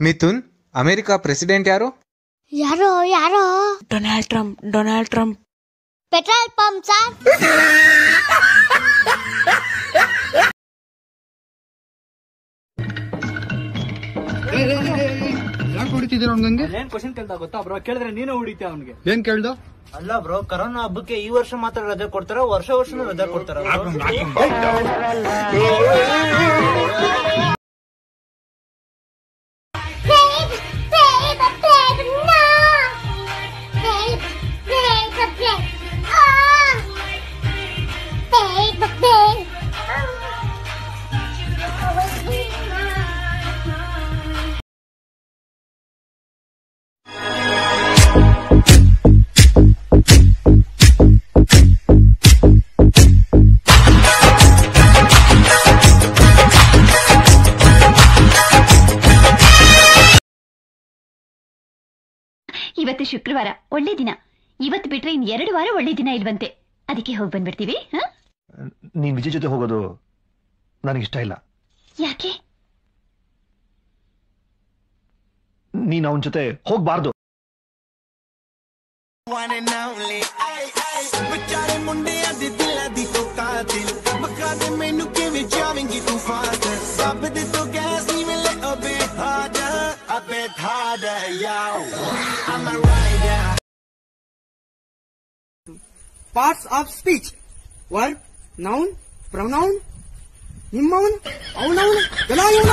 Mithun, America president ಯಾರು? ಯಾರೋ ಯಾರೋ Donald Trump. Petrol pump sir. ಯಾಕೆ ಹೊಡಿತಿದ್ದೀರ ಅವ್ನಿಗೆ? ಏನ್ ಕ್ವಶನ್ ಕೇಳ್ದ ಗೊತ್ತಾ ಬ್ರೋ? ಕೇಳಿದ್ರೆ ನೀನು ಹೊಡಿತೀಯ ಅವನಿಗೆ. ಏನ್ ಕೇಳ್ದ? ಅಲ್ಲ ಬ್ರೋ, ಕರೋನಾ ಹಬ್ಬಕ್ಕೆ ಈ ವರ್ಷ ಮಾತ್ರ ರಜೆ ಕೊಡ್ತಾರ, ವರ್ಷ ರಜೆ ಕೊಡ್ತಾರ? ಇವತ್ತು ಶುಕ್ರವಾರ, ಒಳ್ಳೆ ದಿನ. ಇವತ್ತು ಬಿಟ್ರೆ ಇನ್ 2 ವಾರ ಒಳ್ಳೆ ದಿನ ಇಲ್ವಂತೆ. ಅದಕ್ಕೆ ಹೋಗಿ ಬಂದ್ಬಿಡ್ತೀವಿ. ನೀನ್ ವಿಜಯ್ ಜೊತೆ ಹೋಗೋದು ನನಗಿಷ್ಟ ಇಲ್ಲ. ಯಾಕೆ? ನೀನ್ ಅವನ ಜೊತೆ ಹೋಗ್ಬಾರ್ದು. Parts of speech: verb, noun, pronoun, nimmaun, aunaun, galayaun.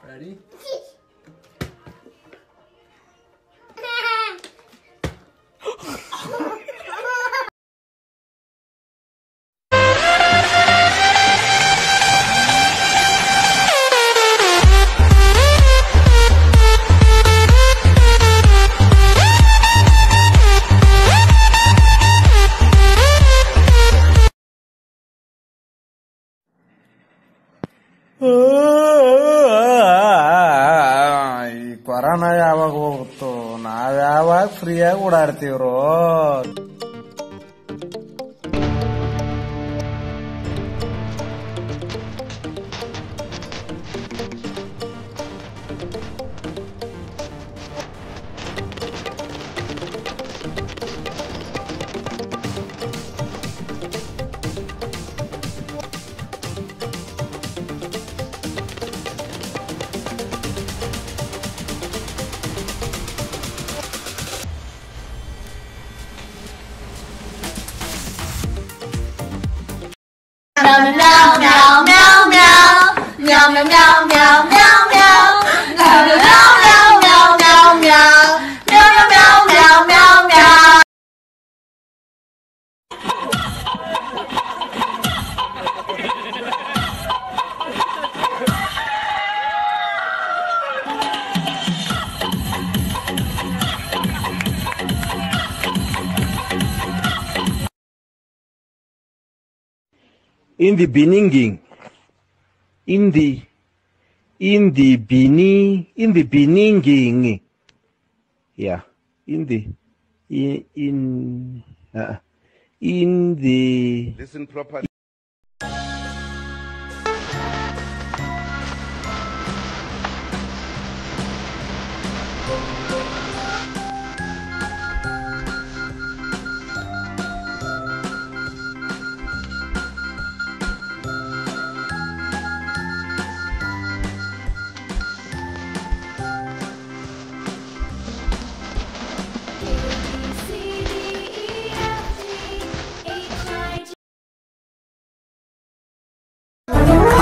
Ready? ಈ ಕೊರೋನಾ ಯಾವಾಗ ಹೋಗುತ್ತೋ, ನಾವ್ಯಾವಾಗ ಫ್ರೀಯಾಗಿ ಓಡಾಡ್ತೀವ್ರೋ. In the beginning, yeah, listen properly.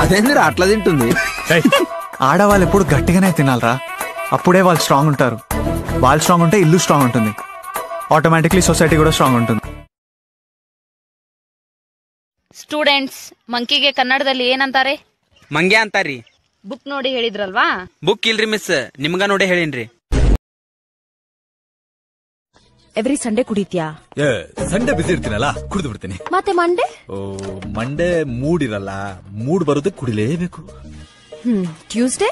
అదేందిరా అట్లా తింటుంది? ఆడవాళ్ళు ఎప్పుడు గట్టిగానే తినాలరా, అప్పుడే వాళ్ళు స్ట్రాంగ్ ఉంటారు. వాళ్ళు స్ట్రాంగ్ ఉంటే ఇల్లు స్ట్రాంగ్ ఉంటుంది, ఆటోమేటిక్లీ సొసైటీ కూడా స్ట్రాంగ్ ఉంటుంది. ಸ್ಟೂಡೆಂಟ್ಸ್, ಮಂಕಿಗೆ ಕನ್ನಡದಲ್ಲಿ ಏನಂತಾರೆ? ಮಂಗ್ಯ ಅಂತಾರಿ. ಬುಕ್ ನೋಡಿ ಹೇಳಿದ್ರಲ್ವಾ? ಬುಕ್ ಇಲ್ರಿ ಮಿಸ್, ನಿಮ್ಗ ನೋಡಿ ಹೇಳಿನ್ರಿ. ಎವ್ರಿ ಸಂಡೇ ಕುಡಿತ್ಯಾ? ಸಂಡೇ ಬಿಸಿ ಇರ್ತೀನಲ್ಲ, ಕುಡಿದು ಬಿಡ್ತೀನಿ. ಮತ್ತೆ ಮಂಡೇ? ಮಂಡೇ ಮೂಡ್ ಇರಲ್ಲ, ಮೂಡ್ ಬರೋದಕ್ಕೆ ಕುಡಿಲೇಬೇಕು. ಟ್ಯೂಸ್ಡೇ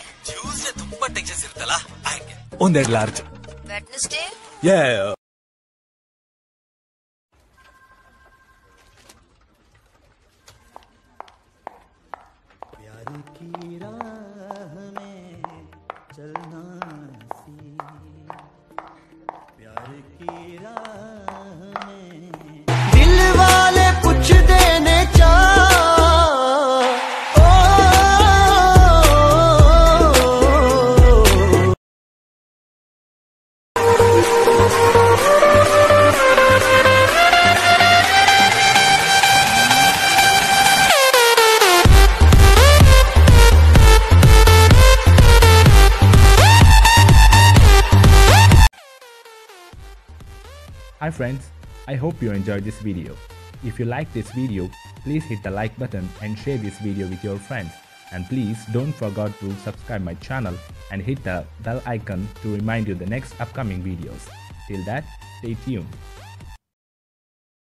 ತುಂಬಾ ಟೆನ್ಷನ್ಸ್ ಇರುತ್ತಲ್ಲ, 1-2 ಲಾರ್ಜ್. ವೆಡ್ನೆಸ್ಡೇ? दिल वाले पूछते ने Hi friends, I hope you enjoyed this video. If you like this video, please hit the like button and share this video with your friends. And please don't forget to subscribe my channel and hit the bell icon to remind you the next upcoming videos. Till that, stay tuned.